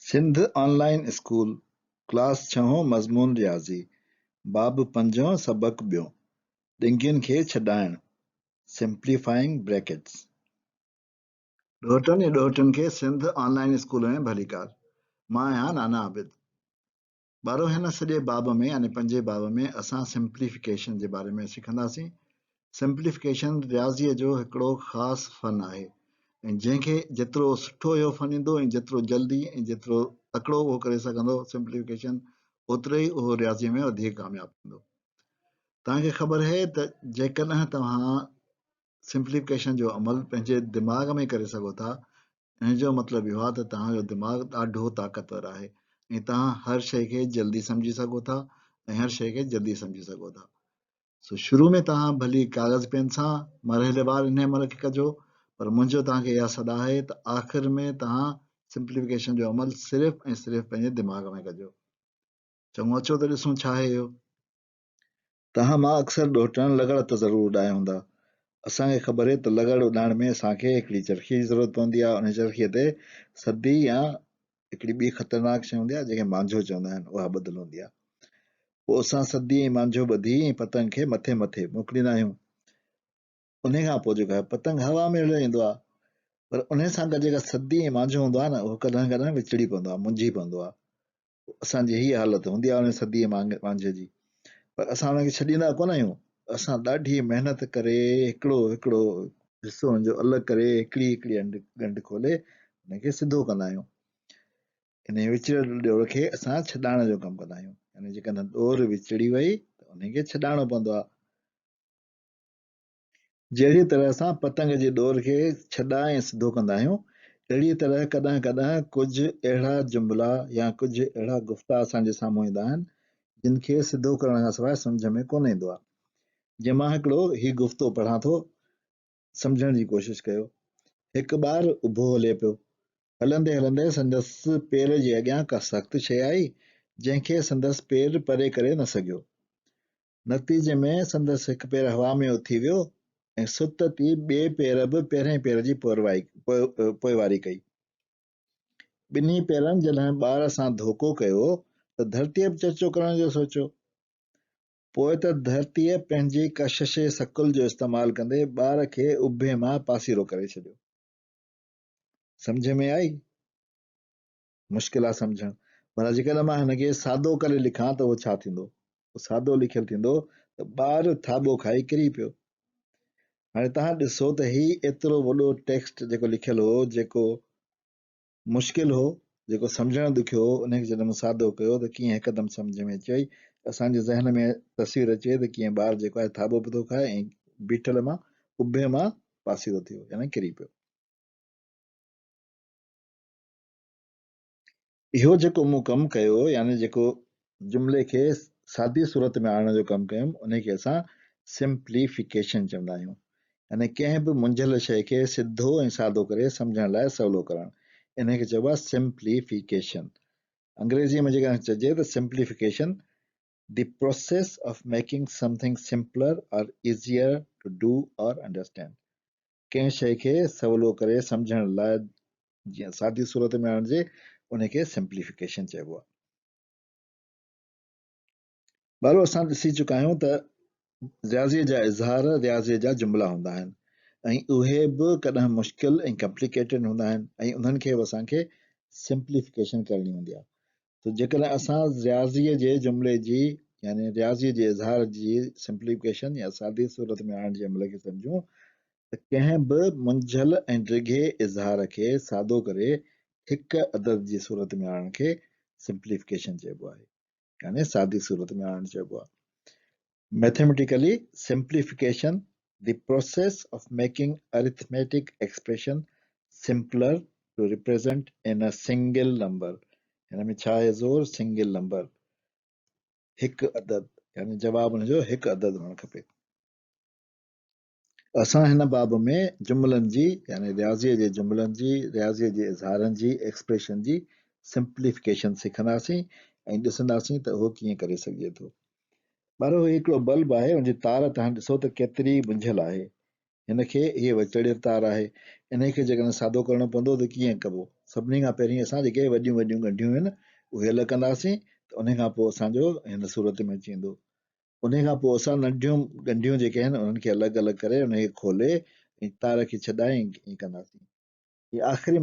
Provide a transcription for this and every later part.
Sindh online school class 6 मज़मून रियाज़ी बाब 5 सबक ॿियों ॾिंगियुनि खे छॾाइण सिम्प्लीफाइंग ब्रैकेट्स ॾोहटनि ऐं ॾोहटनि खे सिंध ऑनलाइन स्कूल में भली कार। मां आहियां नाना आबिद। ॿारो हिन सॼे बाब में यानी 5 बाब में असां सिम्प्लीफिकेशन जे बारे में सिखंदासीं। सिम्प्लीफिकेशन रियाज़ीअ जो हिकिड़ो ख़ासि फ़न आहे ऐं जंहिंखे जेतिरो सुठो इहो फ़न ईंदो ऐं जेतिरो जल्दी ऐं जेतिरो तकिड़ो उहो करे सघंदो सिम्प्लीफिकेशन, ओतिरो ई उहो रियाज़ीअ में वधीक कामयाबु थींदो। तव्हांखे ख़बर आहे त जेकॾहिं तव्हां सिम्प्लीफिकेशन जो अमल पंहिंजे दिमाग़ में करे सघो था, हिन जो मतिलबु इहो आहे त तव्हांजो दिमाग़ ॾाढो ताक़तवर आहे ऐं तव्हां हर शइ खे जल्दी सम्झी सघो था ऐं हर शइ खे जल्दी सम्झी सघो था। सो शुरू में तव्हां भली कागज़ पेन सां मरहलेवार इन अमल खे कजो, पर मुंहिंजो तव्हांखे इहा सलाह आहे त आख़िर में तव्हां सिम्प्लीफिकेशन जो अमल सिर्फ़ु ऐं सिर्फ़ु पंहिंजे दिमाग़ में कजो। चङो, अचो त ॾिसूं छा आहे इहो। तव्हां मां अक्सर ॾोहटनि लॻड़ त ज़रूरु उॾाया हूंदा। असांखे ख़बर आहे त लॻड़ उॾाइण में असांखे हिकिड़ी चरखीअ जी ज़रूरत पवंदी आहे। उन चरखीअ ते सदी या हिकिड़ी ॿी ख़तरनाक शइ हूंदी आहे जंहिंखे मांझो चवंदा आहिनि, उहा ॿधल हूंदी आहे। पोइ असां सदी ऐं मांझो ॿधी ऐं पतंग खे मथे मथे मोकिलींदा आहियूं। उन खां पोइ जेको आहे पतंग हवा में उॾाईंदो आहे, पर उन सां गॾु जेका सदी ऐं मांझो हूंदो आहे न, उहो कॾहिं कॾहिं विचड़ी पवंदो आहे, मुंझी पवंदो आहे। असांजी हीअ हालत हूंदी आहे उन सदी ऐं मांझे जी, पर असां हुनखे छॾींदा कोन आहियूं। असां ॾाढी महिनत करे हिकिड़ो हिकिड़ो हिसो हुनजो अलॻि करे हिकिड़ी हिकिड़ी ॻंढि खोले हुनखे सिधो कंदा आहियूं। इन विचड़ियल ॾोर खे असां छॾाइण जो कमु कंदा आहियूं। यानी जेकॾहिं ॾोर विचड़ी वई त उनखे छॾाइणो पवंदो आहे। जहिड़ी तरह असां पतंग जे ॾोर खे छॾाए ऐं सिधो कंदा आहियूं, अहिड़ी तरह कॾहिं कॾहिं कुझु अहिड़ा जुमिला या कुझु अहिड़ा गुफ़्ता असांजे साम्हूं ईंदा आहिनि जिन खे सिधो करण खां सवाइ सम्झ में कोन ईंदो आहे। जीअं मां हिकिड़ो हीउ गुफ़्तो पढ़ां थो, सम्झण जी कोशिशि कयो। हिकु ॿारु उभो हले पियो। हलंदे हलंदे संदसि पेर जे अॻियां का सख़्तु शइ आई जंहिंखे संदसि पेर परे करे न सघियो। नतीजे में संदसि हिकु पेर हवा में उथी वियो ऐं सुत थी ॿिए पेर बि पहिरें पेर जी पोइवारी कई। ॿिन्ही पेरनि जॾहिं ॿार सां धोखो कयो त धरतीअ बि चर्चो करण जो सोचियो। पोइ त धरतीअ पंहिंजी कशिश सकुल जो इस्तेमालु कंदे ॿार खे उभे मां पासीरो करे छॾियो। सम्झ में आई? मुश्किल आहे सम्झणु, पर जेकॾहिं मां हिनखे सादो करे लिखां त उहो छा थींदो? सादो लिखियलु थींदो त ॿारु थाॿो खाई किरी पियो। हाणे तव्हां ॾिसो त ही एतिरो वॾो टेक्स्ट जेको लिखियलु हो, जेको मुश्किल हो, जेको सम्झणु ॾुखियो हो, उनखे जॾहिं मूं सादो कयो त कीअं हिकदमि सम्झ में अचे। असांजे ज़हन में तस्वीर अचे त कीअं ॿारु जेको आहे थाॿो बि थो खाए ऐं बीठल मां उभे मां पासीरो थियो, यानी किरी पियो। इहो जेको मूं कमु कयो, यानी जेको जुमिले खे सादी सूरत में आणण जो कमु कयुमि, उनखे असां सिम्प्लीफिकेशन चवंदा आहियूं। यानी कंहिं बि मुंझियल शइ खे सिधो ऐं सादो करे सम्झण लाइ सवलो करणु, इनखे चइबो आहे सिम्प्लीफिकेशन। अंग्रेजीअ में जेकॾहिं चइजे त simplification, the process of making something simpler or easier to do or understand. कंहिं शइ खे सवलो करे सम्झण लाइ जीअं सादी सूरत में आणिजे, उनखे सिम्प्लीफिकेशन चइबो आहे। ॿारो असां ॾिसी चुका आहियूं त रियाज़ीअ जा इज़हार रियाज़ीअ जा जुमिला हूंदा आहिनि ऐं उहे बि कॾहिं मुश्किल ऐं कॉम्प्लिकेटेड हूंदा आहिनि ऐं उन्हनि खे बि असांखे सिम्प्लीफिकेशन करणी हूंदी आहे। त जेकॾहिं असां रियाज़ीअ जे जुमिले जी यानी रियाज़ीअ जे इज़हार जी सिम्प्लीफिकेशन या सादी सूरत में आणण जे अमल खे सम्झूं त कंहिं बि मुंझियल ऐं ड्रिघे इज़हार खे सादो करे हिकु अदद जी सूरत में आणण खे सिम्प्लीफिकेशन चइबो आहे, यानी सादी सूरत में आणणु चइबो आहे। Mathematically, simplification, the process of making arithmetic expression simpler to represent in a single number. हिन में छा आहे ज़ोर? सिंगल नंबर, हिकु अदद, यानी जवाब हुनजो हिकु अदद हुअणु खपे। असां हिन बाब में जुमिलनि जी यानी रियाज़ीअ जे जुमिलनि जी, रियाज़ीअ जे इज़हारनि जी, एक्सप्रेशन जी सिम्प्लीफिकेशन सिखंदासीं ऐं ॾिसंदासीं त उहो कीअं करे सघिजे थो। ॿारो हिकिड़ो बल्ब आहे, उनजी तार तव्हां ॾिसो त केतिरी मुंझियल आहे। हिनखे इहे विचड़ियल तार आहे, इनखे जेकॾहिं सादो करणो पवंदो त कीअं कबो? सभिनी खां पहिरीं असां जेके वॾियूं वॾियूं ॻंढियूं आहिनि उहे अलॻि कंदासीं, त उन खां पोइ असांजो हिन सूरत में अची वेंदो। उन खां पोइ असां नंढियूं ॻंढियूं जेके आहिनि उन्हनि खे अलॻि अलॻि करे उनखे खोले ऐं तार खे छॾाए ईअं कंदासीं। हीअ आख़िरी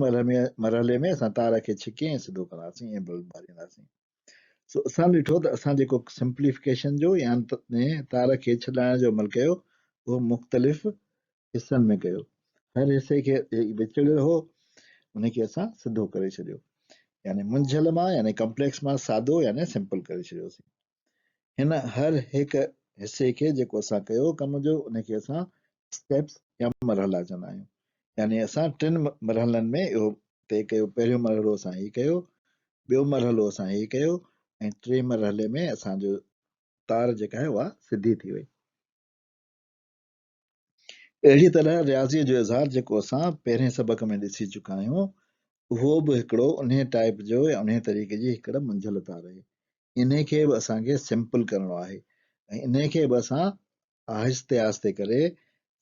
मरहले में असां तार खे छिके ऐं सिधो कंदासीं ऐं बल्ब ॿारींदासीं। सो असां ॾिठो त असां जेको सिंप्लीफिकेशन जो या तार खे छॾाइण जो अमल कयो उहो मुख़्तलिफ़ हिसनि में कयो। हर हिसे खे विचड़ियल हो उनखे असां सिधो करे छॾियो, यानी मुंझियल मां यानी कम्पलेक्स मां सादो यानी सिंपल करे छॾियोसीं। हिन हर हिकु हिसे खे जेको असां कयो कम जो उनखे असां स्टेप्स या मरहला चवंदा आहियूं। यानी असां टिनि मरहलनि में इहो तइ कयो, पहिरियों मरहलो असां हीउ कयो, ॿियो मरहलो असां हीउ कयो ऐं टे मरहले में असांजो तार जेका आहे उहा सिधी थी वई। अहिड़ी तरह रियाज़ीअ जो इज़हार जेको असां पहिरें सबक में ॾिसी चुका आहियूं उहो बि हिकिड़ो उन टाइप जो या उन तरीक़े जी हिकिड़ा मुंझियल तार आहे। इन खे बि असांखे सिंपल करणो आहे ऐं इन खे बि असां आहिस्ते आहिस्ते करे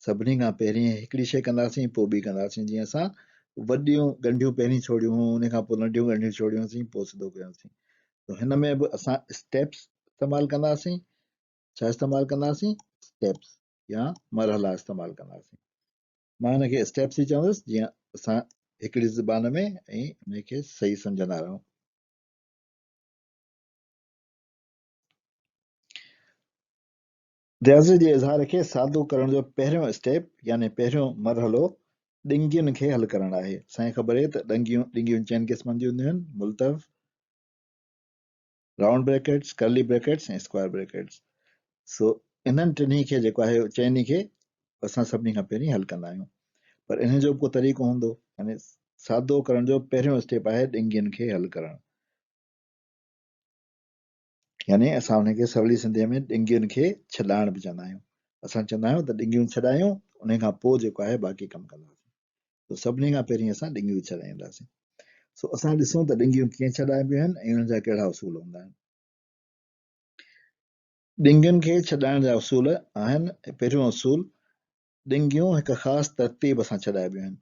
सभिनी खां पहिरीं हिकिड़ी शइ कंदासीं पोइ ॿी कंदासीं। जीअं असां वॾियूं ॻंढियूं पहिरीं छोड़ियूं, उन खां पोइ नंढियूं ॻंढियूं छोड़ियूंसीं, पोइ सिधो कयोसीं। त हिन में बि असां स्टेप्स इस्तेमालु कंदासीं। छा इस्तेमालु कंदासीं? स्टेप्स या मरहला इस्तेमालु कंदासीं। मां हिनखे स्टेप्स ई चवंदुसि जीअं असां हिकिड़ी ज़बान में ऐं उनखे सही सम्झंदा रहूं। रियाज़ी जे इज़हार खे सादो करण जो पहिरियों स्टेप यानी पहिरियों मरहलो ॾिंगियुनि खे हल करणु आहे। असांखे ख़बर आहे त ॾिंगियूं चइनि क़िस्मनि जूं हूंदियूं आहिनि, मुल्तफ़, राउंड ब्रैकेट्स, कर्ली ब्रैकेट्स ऐं स्क्वायर ब्रैकेट्स। सो इन्हनि टिनी खे जेको आहे चइनी खे असां सभिनी खां पहिरीं हल कंदा आहियूं, पर इन जो बि को तरीक़ो हूंदो। यानी सादो करण जो पहिरियों स्टेप आहे ॾिंगियुनि खे हल करणु, यानी असां हुनखे सवली सिंधीअ में ॾिंगियुनि खे छॾाइण बि चवंदा आहियूं। असां चवंदा आहियूं त ॾिंगियूं छॾायूं, उन खां पोइ जेको आहे बाक़ी कमु कंदासीं। त सभिनी खां पहिरीं असां ॾिंगियूं छॾाईंदासीं। सो असां ॾिसूं त ॾिंगियूं कीअं छॾाइबियूं आहिनि ऐं उन्हनि जा कहिड़ा उसूल हूंदा आहिनि। ॾिंगियुनि खे छॾाइण जा उसूल आहिनि। पहिरियों उसूल, ॾिंगियूं हिकु ख़ासि तरतीब सां छॾाइबियूं आहिनि।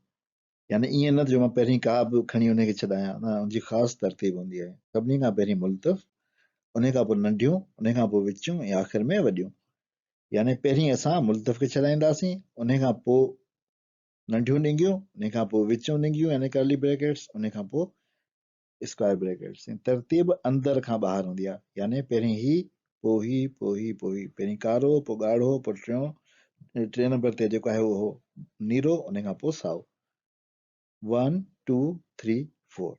यानी ईअं न जो मां पहिरीं का बि खणी उनखे छॾायां, न, उनजी ख़ासि तरतीब हूंदी आहे। सभिनी खां पहिरीं मुल्तफ़, उन खां पोइ नंढियूं, उन खां पोइ विचूं ऐं आख़िर में वॾियूं। यानी पहिरीं असां मुल्तफ़ खे छॾाईंदासीं, उन खां पोइ नंढियूं ॾिंगियूं, उन खां पोइ विचूं ॾिंगियूं यानी कर्ली ब्रैकेट्स, उन खां पोइ स्क्वायर ब्रैकेट्स। तरतीब अंदर खां ॿाहिरि हूंदी आहे, यानी पहिरीं ही, पोइ ही, पोइ ही, पोइ ही, पहिरीं कारो, पोइ ॻाढ़ो, पोइ टे नंबर ते जेको आहे उहो नीरो, उन खां पोइ साओ। 1 2 3 4।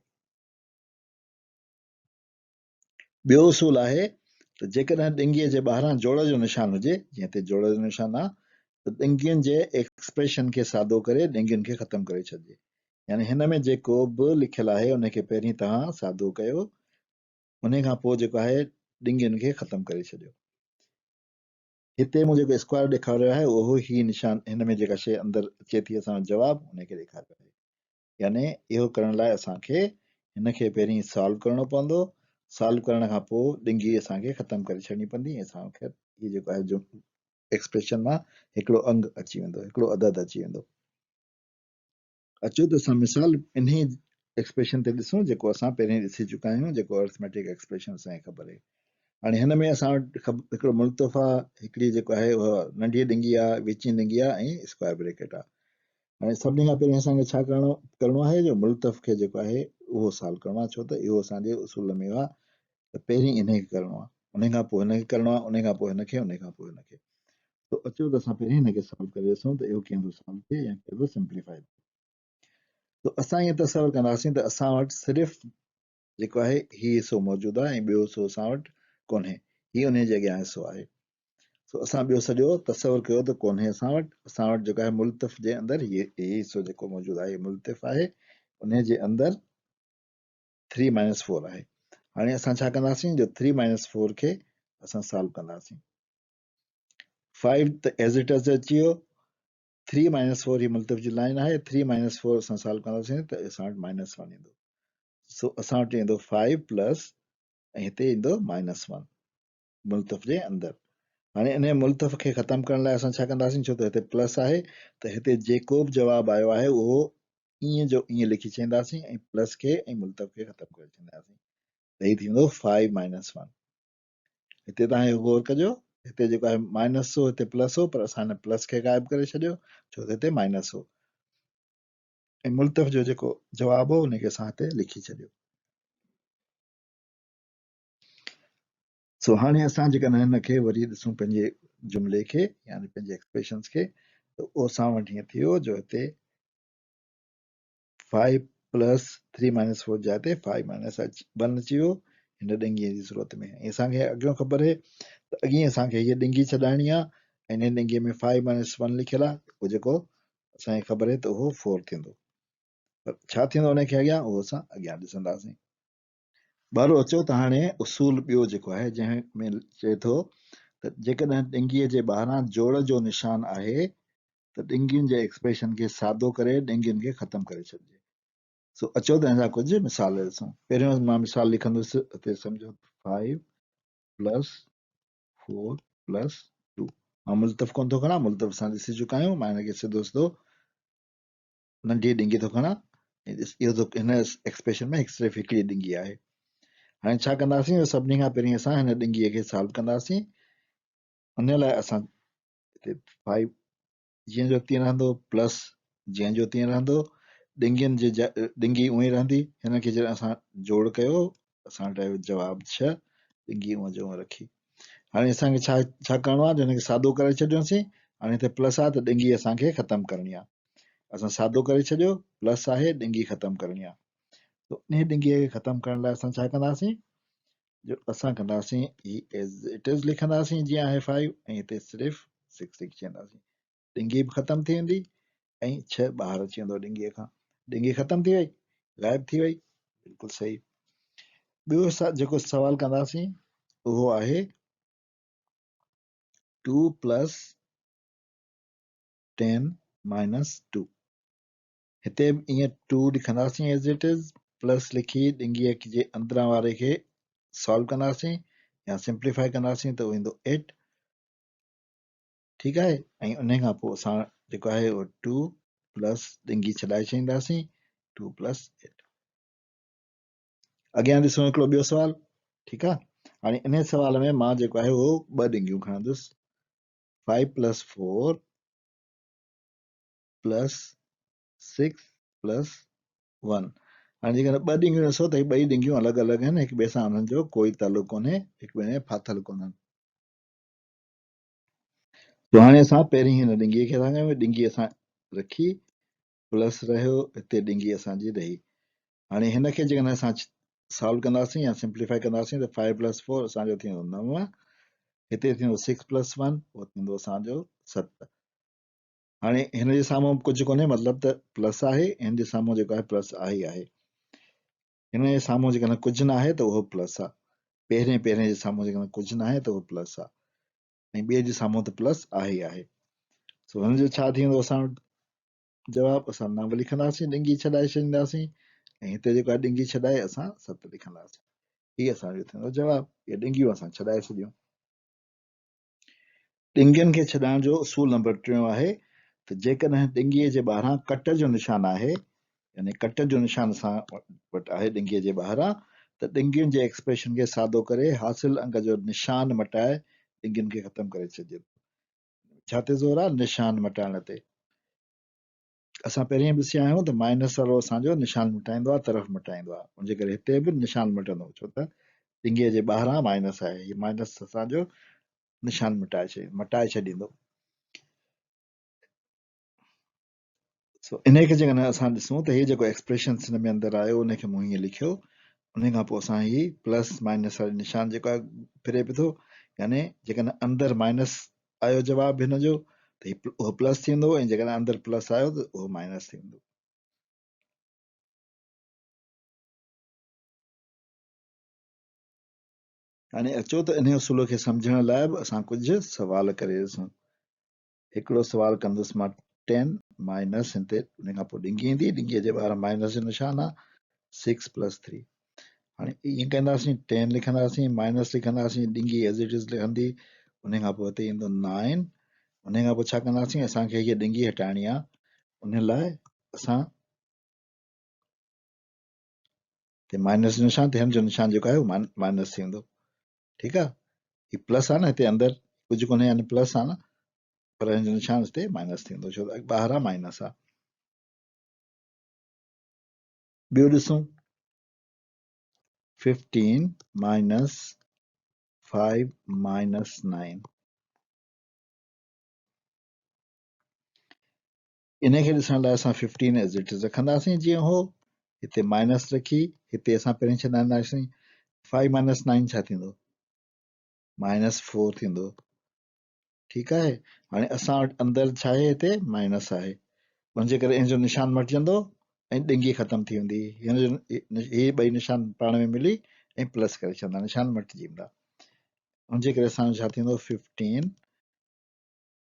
ॿियो उसूल आहे त जेकॾहिं ॾिंगीअ जे ॿाहिरां जोड़ जो निशान हुजे, जीअं हिते जोड़ जो निशान आहे, त ॾिंगियुनि जे एक्सप्रेशन खे सादो करे ॾिंगियुनि खे ख़तमु करे छॾिजे। यानी हिन में जेको बि लिखियलु आहे उनखे पहिरीं तव्हां सादो कयो, उन खां पोइ जेको आहे ॾिंगियुनि खे ख़तमु करे छॾियो। हिते मूं जेको स्क्वायर ॾेखारियो आहे उहो ही निशान, हिन में जेका शइ अंदरि अचे थी असांजो जवाबु, उनखे ॾेखारियो आहे। यानी इहो करण लाइ असांखे हिनखे पहिरीं सॉल्व करणो पवंदो। सॉल्व करण खां पोइ ॾिंगी असांखे ख़तमु करे छॾणी पवंदी ऐं असांखे हीअ जेको आहे जो एक्सप्रेशन मां हिकिड़ो अंग अची वेंदो, हिकिड़ो अदद अची वेंदो। अचो त असां मिसाल इन्ही एक्सप्रेशन ते ॾिसूं जेको असां पहिरीं ॾिसी चुका आहियूं, जेको अर्थमेटिक एक्सप्रेशन असांखे ख़बर आहे। हाणे हिन में असां वटि हिकिड़ो मुल्तफ़ आहे, हिकिड़ी जेको आहे उहा नंढी ॾिंगी आहे, विची ॾिंगी आहे ऐं स्क्वायर ब्रैकेट आहे। हाणे सभिनी खां पहिरीं असांखे छा करणो आहे, जो मुल्तफ़ खे जेको आहे उहो सॉल्व करणो आहे, छो त इहो असांजे उसूल में आहे त पहिरीं इनखे करणो आहे, उन खां पोइ हिनखे करणो आहे, उन खां पोइ हिनखे, उन खां पोइ हिनखे। त अचो त असां पहिरीं हिनखे सॉल्व करे ॾिसूं त इहो कीअं थो सॉल्व थिए या कीअं थो सिंप्लीफाई थिए। त असां ईअं तसवुरु कंदासीं त असां वटि सिर्फ़ु जेको आहे हीउ हिसो मौजूदु आहे ऐं ॿियो हिसो असां वटि कोन्हे, हीउ उन जे अॻियां हिसो आहे। सो असां ॿियो सॼो तसवुरु कयो त कोन्हे असां वटि जेको आहे मुल्तफ़ जे अंदरि हीउ हिसो जेको मौजूदु आहे मुल्तफ़ आहे, उन जे अंदरि 3 - 4 आहे। हाणे असां छा कंदासीं, जो 3 - 4 खे असां सॉल्व कंदासीं। 5 त एज़ इट इज़ अची वियो, 3 - 4 ही मुल्तफ़ जी लाइन आहे, 3 - 4 असां सॉल्व कंदासीं त असां वटि -1 ईंदो। सो असां वटि ईंदो 5 प्लस ऐं हिते ईंदो -1 मुल्तफ़ जे अंदरि। हाणे इन मुल्तफ़ खे ख़तमु करण लाइ असां छा कंदासीं, छो त हिते प्लस आहे त हिते जेको बि जवाबु आयो आहे उहो ईअं जो ईअं लिखी छॾींदासीं ऐं प्लस खे ऐं मुल्तफ़ खे ख़तमु करे छॾींदासीं त हीउ थींदो 5 माइनस 1। हिते तव्हां गौर कजो, हिते जेको आहे माइनस हो हिते प्लस हो, पर असां हिन प्लस खे ग़ाइब करे छॾियो छो त हिते माइनस हो, ऐं मुल्तफ़ जो जेको जवाबु हो उनखे असां हिते लिखी छॾियो। सो हाणे असां जेकॾहिं हिनखे वरी ॾिसूं पंहिंजे जुमिले खे यानी पंहिंजे एक्सप्रेशन्स खे त उहो असां वटि हीअं थियो जो हिते 5 प्लस 3 माइनस 4 जाइ ते 5 माइनस 1 अची वियो हिन ॾिंगीअ जी सूरत में। ऐं असांखे अॻियों ख़बर आहे त अॻिए असांखे हीअ ॾिंगी छॾाइणी आहे ऐं हिन ॾिंगीअ में 5 माइनस 1 लिखियलु आहे, उहो जेको असांखे ख़बर आहे त उहो 4 थींदो। पर छा थींदो हुनखे अॻियां उहो असां अॻियां ॾिसंदासीं। ॿारो अचो त हाणे उसूल ॿियो जेको आहे जंहिं में चए थो त जेकॾहिं ॾिंगीअ जे ॿाहिरां जोड़ जो निशान आहे त ॾिंगियुनि जे एक्सप्रेशन खे सादो करे ॾिंगियुनि खे ख़तमु करे छॾिजे। सो अचो त हिन जा कुझु मिसाल ॾिसूं। पहिरियों मां मिसाल लिखंदुसि, हिते सम्झो 5 प्लस 4 प्लस 2। मां मुल्तफ़ कोन थो खणां, मुल्तफ़ असां ॾिसी चुका आहियूं, मां हिनखे सिधो सिधो नंढी ॾिंगी थो खणां ऐं इहो हिन एक्सप्रेशन में सिर्फ़ु हिकिड़ी ॾिंगी आहे। हाणे छा कंदासीं, सभिनी खां पहिरीं असां हिन ॾिंगीअ खे सॉल्व कंदासीं। उन लाइ असां हिते 5 जीअं जो तीअं रहंदो, प्लस जीअं जो तीअं रहंदो, ॾिंगियुनि जी ॾिंगी उअं ई रहंदी। हिनखे जॾहिं असां जोड़ कयो असां वटि आयो जवाबु 6, ॾिंगी उअं जो उअं रखी। हाणे असांखे छा छा करिणो आहे, हिनखे सादो करे छॾियोसीं। हाणे हिते प्लस आहे त ॾिंगी असांखे ख़तमु करणी आहे। असां सादो करे छॾियो, प्लस आहे, ॾिंगी ख़तमु करणी आहे। त उन ॾिंगीअ खे ख़तमु करण लाइ असां छा कंदासीं, जो असां कंदासीं एज़ इट इज़ लिखंदासीं जीअं आहे 5 ऐं हिते सिर्फ़ु 6 लिखी छॾींदासीं। ॾिंगी बि ख़तमु थी वेंदी ऐं 6 ॿाहिरि अची वेंदो ॾिंगीअ खां। ॾिंगी ख़तमु थी वई, ग़ाइबु थी वई, बिल्कुलु सही। ॿियो जेको सवाल कंदासीं उहो आहे 2 प्लस 10 माइनस 2। हिते बि ईअं 2 लिखंदासीं एज़ इट इज़, प्लस लिखी ॾिंगीअ जे अंदरां वारे खे सॉल्व कंदासीं या सिंप्लीफाई कंदासीं त उहो ईंदो 8। ठीकु आहे, ऐं उन खां पोइ असां जेको आहे उहो 2 प्लस ॾिंगी छॾाए छॾींदासीं 2 प्लस 8। अॻियां ॾिसूं हिकिड़ो ॿियो सुवालु। ठीकु आहे, हाणे इन सुवाल में मां जेको आहे उहो 2 ॾिंगियूं खणंदुसि, 5 प्लस 4 प्लस 6 प्लस 1। हाणे जेकॾहिं 2 ॾिंगियूं ॾिसो त ॿई ॾिंगियूं अलॻि अलॻि आहिनि, हिक ॿिए सां हुननि जो कोई तालुक़ु कोन्हे, हिक ॿिए में फाथल कोन्हनि। तो हाणे असां पहिरीं हिन ॾिंगीअ खे था कयूं, ॾिंगी असां रखी, प्लस रहियो, हिते ॾिंगी असांजी रही। हाणे हिनखे जेकॾहिं असां सॉल्व कंदासीं या सिंप्लीफाई कंदासीं त 5 प्लस 4 असांजो थींदो 9, हिते थींदो 6 प्लस 1 उहो थींदो असांजो 7। हाणे हिन जे साम्हूं कुझु कोन्हे, मतिलबु त प्लस आहे, हिन जे साम्हूं जेको आहे प्लस आहे ई आहे। हिन जे साम्हूं जेकॾहिं कुझु न आहे त उहो प्लस आहे। पहिरें जे साम्हूं जेकॾहिं कुझु न आहे त उहो प्लस आहे, ऐं ॿिए जे साम्हूं त प्लस आहे ई आहे। सो हुनजो छा थींदो, असां वटि जवाबु असां 9 लिखंदासीं, ॾिंगी छॾाए छॾींदासीं, ऐं हिते जेको आहे ॾिंगी छॾाए असां 7 लिखंदासीं। हीअ असांजो थींदो जवाबु। इहे ॾिंगियूं असां छॾाए छॾियूं। ॾिंगियुनि खे छॾाइण जो उसूल नंबर 3 आहे त जेकॾहिं ॾिंगीअ जे ॿाहिरां कट जो निशान आहे, यानी कट जो निशान असां वटि आहे ॾिंगीअ जे ॿाहिरां, त ॾिंगियुनि जे एक्सप्रेशन खे सादो करे हासिल अंग जो निशान मटाए ॾिंगियुनि खे ख़तमु करे छॾिजे। छा ते ज़ोर आहे, निशान मटाइण ते। असां पहिरीं ॾिसी आया आहियूं त माइनस वारो असांजो निशान मटाईंदो आहे, तरफ़ मटाईंदो आहे, उनजे करे हिते बि निशान मटंदो, छो त ॾिंगीअ जे ॿाहिरां माइनस आहे, हीअ माइनस असांजो निशान मटाए छॾींदो। सो इनखे जेकॾहिं असां ॾिसूं त हीअ जेको एक्सप्रेशन हिन में अंदरि आयो उनखे मूं हीअं लिखियो, उन खां पोइ असां ही प्लस माइनस वारो निशान जेको आहे फिरे पियो थो, यानी जेकॾहिं अंदरि माइनस आयो जवाबु हिन जो त उहो प्लस थींदो, ऐं जेकॾहिं अंदरि प्लस आयो त उहो माइनस थींदो। हाणे अचो त इन उसूल खे सम्झण लाइ बि असां कुझु सवाल करे ॾिसूं। हिकिड़ो सवाल कंदुसि मां 10 माइनस हिते उन खां पोइ ॾिंगी ईंदी, ॾिंगीअ जे ॿाहिरां माइनस जो निशान आहे 6 प्लस 3। हाणे ईअं कंदासीं, 10 लिखंदासीं, माइनस लिखंदासीं, ॾिंगी एज़ इट इज़ लिखंदी, उन खां पोइ हिते ईंदो 9, उन खां पोइ छा कंदासीं, असांखे हीअ ॾिंगी हटाइणी आहे, उन लाइ असां माइनस जो निशान, हिन जो निशान जेको आहे माइनस थी वेंदो, ठीकु आहे। ही प्लस आहे न, हिते अंदरि कुझु कोन्हे यानी प्लस आहे न, पर हिन जो निशान हिते माइनस थी वेंदो, छो त ॿाहिरां माइनस आहे। ॿियो ॾिसूं, 15 माइनस 5 माइनस 9, इन खे ॾिसण लाइ असां 15 एज़ इट इज़ रखंदासीं जीअं हो, हिते माइनस रखी, हिते असां पहिरीं छॾाईंदासीं, 5 माइनस 9 छा थींदो, -4 थींदो, ठीकु आहे। हाणे असां वटि अंदरि छा आहे, हिते माइनस आहे, उनजे करे हिन जो निशान मटिजंदो ऐं ॾिंगी ख़तमु थी वेंदी, हीअ ॿई निशान पाण में मिली ऐं प्लस करे छॾंदा, निशान मटिजी वेंदा, उनजे करे असांजो छा थींदो, 15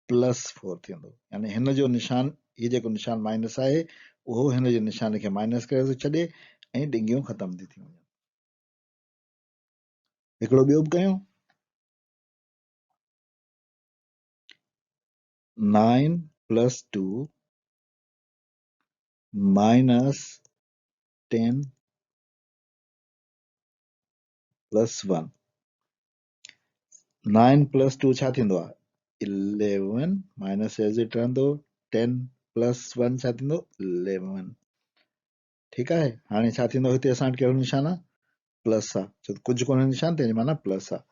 प्लस 4 थींदो, यानी हिन जो निशान, हीअ जेको निशान माइनस आहे उहो हिन जे निशान खे माइनस करे थो छॾे ऐं ॾिंगियूं ख़तमु थी थियूं वञनि। हिकिड़ो ॿियो बि कयूं, 9 प्लस 2 माइनस 10 प्लस 1, 9 प्लस 2 छा थींदो आहे, 11 माइनस एज़ इट रहंदो, 10 प्लस 1 छा थींदो, 11, ठीकु आहे। हाणे छा थींदो, हिते असां वटि कहिड़ो निशान आहे, प्लस आहे, छो त कुझु कोन्हे निशान, तंहिंजी माना प्लस आहे,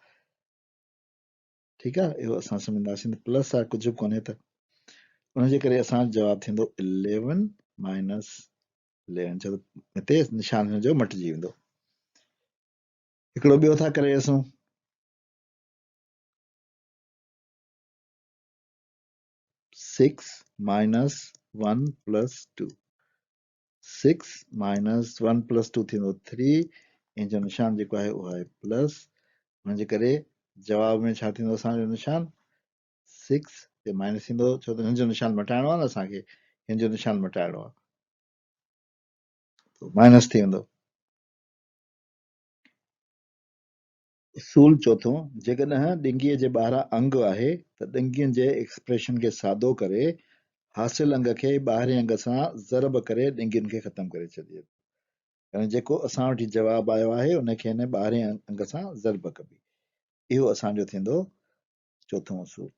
ठीकु आहे, इहो असां सम्झंदासीं प्लस आहे, कुझु बि कोन्हे त उनजे करे असांजो जवाबु थींदो 11 माइनस 11, छो त हिते निशान हिन जो मटिजी वेंदो। हिकिड़ो ॿियो था करे ॾिसूं, 6 माइनस 1 प्लस 2, 6 माइनस 1 प्लस 2 थींदो 3, इन जो निशान जेको आहे उहो आहे प्लस, हुनजे करे जवाब में छा थींदो असांजो निशान, 6 ते माइनस थींदो, छो त हिन जो निशान मटाइणो आहे न असांखे, हिन जो निशान मटाइणो आहे, माइनस थी वेंदो। उसूल चोथों, जेकॾहिं ॾिंगीअ जे ॿाहिरां अंग आहे त ॾिंगियुनि जे एक्सप्रेशन खे सादो करे हासिल अंग खे ॿाहिरें अंग सां ज़रब करे ॾिंगियुनि खे ख़तमु करे छॾिजे, यानी जेको असां वटि जवाबु आयो आहे उनखे हिन ॿाहिरें अंग सां ज़रब कबी, इहो असांजो थींदो चोथों उसूल।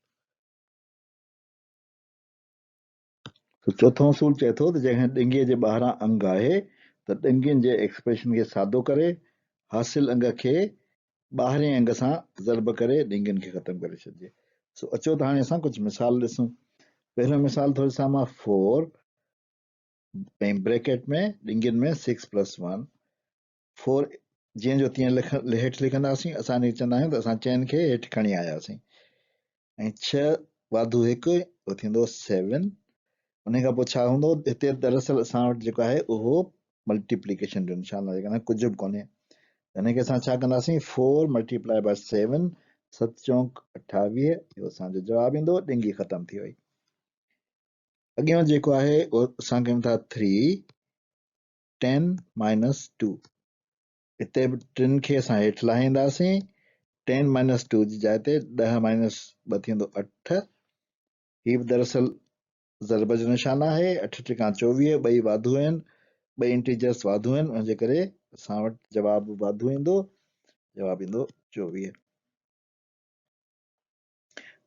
चोथों उसूल चए थो त जंहिं ॾिंगीअ जे ॿाहिरां अंग आहे त ॾिंगियुनि जे एक्सप्रेशन खे सादो करे हासिल अंग खे ॿाहिरें अंग सां ज़रब करे ॾिंगियुनि खे ख़तमु करे छॾिजे। सो अचो त हाणे असां कुझु मिसाल ॾिसूं। पहिरियों मिसाल थो ॾिसां मां 4 ऐं ब्रैकेट में ॾिंगियुनि में 6 प्लस 1, 4 जीअं जो तीअं हेठि लिखंदासीं, असां चवंदा आहियूं त असां चइनि खे हेठि खणी आयासीं, ऐं 6 वाधू 1 उहो थींदो 7, उन खां पोइ छा हूंदो, हिते दरअसल असां वटि जेको आहे उहो मल्टीप्लीकेशन जो निशान आहे, जेका कुझु बि कोन्हे, हिनखे असां छा कंदासीं, 4 मल्टीप्लाई बाय 7, 7 चौक 28, इहो असांजो जवाबु ईंदो, ॾिंगी ख़तमु थी वई। अॻियां जेको आहे उहो असां कयूं था 3 10 माइनस 2, हिते बि टिनि खे असां हेठि लाहींदासीं, 10 माइनस 2 जी जाइ ते 10 माइनस 2 थींदो 8, हीअ बि दरअसल ज़रब जो निशान आहे, 8 टिका 24, ॿई वाधू आहिनि, ॿई इंटीजर्स वाधू आहिनि, उनजे करे असां वटि जवाबु वाधू ईंदो, जवाबु ईंदो 24।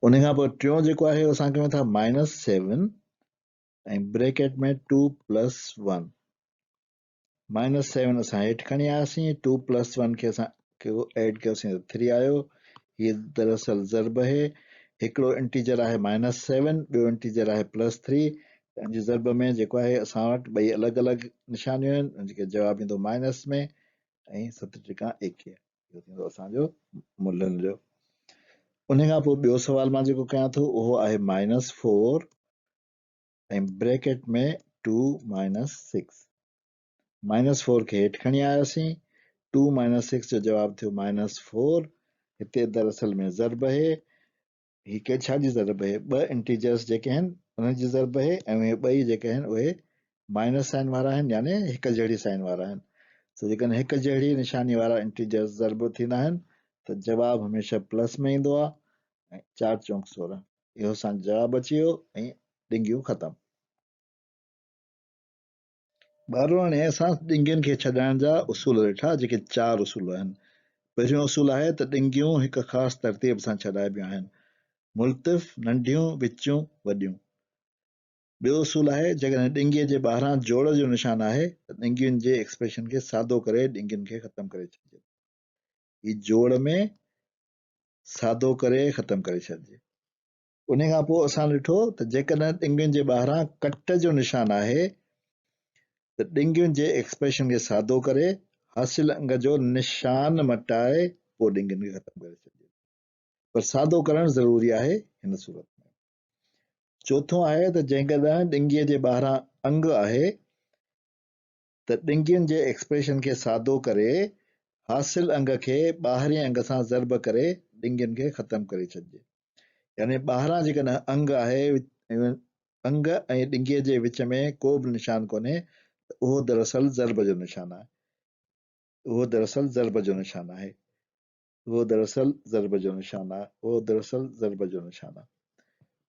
उन खां पोइ टियों जेको आहे असां कयूं था -7 ऐं ब्रैकेट में 2 प्लस 1, -7 असां हेठि खणी आयासीं, 2 प्लस 1 खे असां एड कयोसीं त 3 आयो, हीअ दरअसल ज़रब आहे, हिकिड़ो इंटीजर आहे -7, ॿियो इंटीजर आहे +3, तंहिंजे ज़रब में जेको आहे असां वटि ॿई अलॻि अलॻि निशानियूं आहिनि, जेके जवाबु ईंदो माइनस में ऐं 7 टिका 21, इहो थींदो असांजो मुल्हनि जो। उन खां पोइ ॿियो सुवाल मां जेको कयां थो उहो आहे -4 ऐं ब्रैकेट में 2 माइनस 6, -4 खे हेठि खणी आयासीं, 2 माइनस 6 जो जवाबु थियो -4, हिते दरअसल में ज़रब आहे, ही के छाजी ज़रब आहे, ॿ इंटीजर्स जेके आहिनि उन्हनि जी ज़रब आहे, ऐं उहे ॿई जेके आहिनि उहे माइनस साइन वारा आहिनि, यानी हिकु जहिड़ी साइन वारा आहिनि, त जेकॾहिं हिकु जहिड़ी निशानी वारा इंटीजर्स ज़रब थींदा आहिनि त जवाबु हमेशह प्लस में ईंदो आहे, 4 चौक 16 इहो असांजो जवाबु अची वियो ऐं ॾिंगियूं ख़तमु। ॿारहों हाणे असां ॾिंगियुनि खे छॾाइण जा उसूल ॾिठा जेके 4 उसूल आहिनि। पहिरियों उसूल आहे त ॾिंगियूं हिकु ख़ासि तरतीब सां छॾाइबियूं आहिनि, मुल्तिफ़, नंढियूं, विचूं, वॾियूं। ॿियो उसूल आहे जेकॾहिं ॾिंगीअ जे ॿाहिरां जोड़ जो निशान आहे त ॾिंगियुनि जे एक्सप्रेशन खे सादो करे ॾिंगियुनि खे ख़तमु करे छॾिजे। ही जोड़ में सादो करे ख़तमु करे छॾिजे। उन खां पोइ असां ॾिठो त जेकॾहिं ॾिंगियुनि जे ॿाहिरां कट जो निशान आहे त ॾिंगियुनि जे एक्सप्रेशन खे सादो करे हासिल अंग जो निशान मटाए पोइ ॾिंगियुनि खे ख़तमु करे छॾिजे। पर सादो करणु ज़रूरी आहे हिन सूरत में। चोथों आहे त जेकॾहिं ॾिंगीअ जे ॿाहिरां अंग आहे त ॾिंगियुनि जे एक्सप्रेशन खे सादो करे हासिल अंग खे ॿाहिरें अंग सां ज़र्ब करे ॾिंगियुनि खे ख़तमु करे छॾिजे। यानी ॿाहिरां जेकॾहिं अंग आहे, अंग ऐं ॾिंगीअ जे विच में को बि निशान कोन्हे त उहो दरअसल ज़र्ब जो निशान आहे। उहो दरअसल ज़र्ब जो निशान आहे। उहो दरअसल ज़र्ब जो निशान आहे। उहो दरअसल ज़र्ब जो निशान आहे।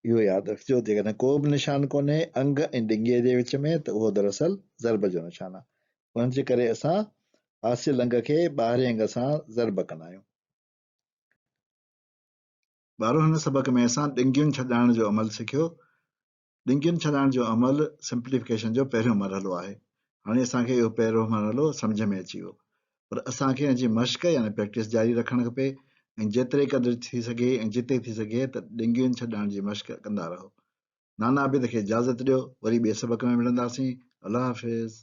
इहो यादि रखिजो, जेकॾहिं को बि निशान कोन्हे अंग ऐं ॾिंगीअ जे विच में त उहो दरअसल ज़र्ब जो निशान आहे। उन जे करे असां हासिल अंग खे ॿाहिरें अंग सां ज़र्ब कंदा आहियूं। ॿारहों हिन सबक में असां ॾिंगियुनि छॾाइण जो अमल सिखियो। ॾिंगियुनि छॾाइण जो अमल सिंप्लीफिकेशन जो पहिरियों मरहलो आहे। हाणे असांखे इहो पहिरियों मरहलो सम्झ में अची वियो, पर असांखे हिन जी मश्क यानी प्रैक्टिस जारी रखणु खपे ऐं जेतिरे क़दुरु थी सघे ऐं जिते थी सघे त ॾिंगियुनि छॾाइण जी मश्क कंदा रहो। नाना आबिद खे इजाज़त ॾियो, वरी ॿिए सबक में मिलंदासीं। अल्लाह हाफ़िज़।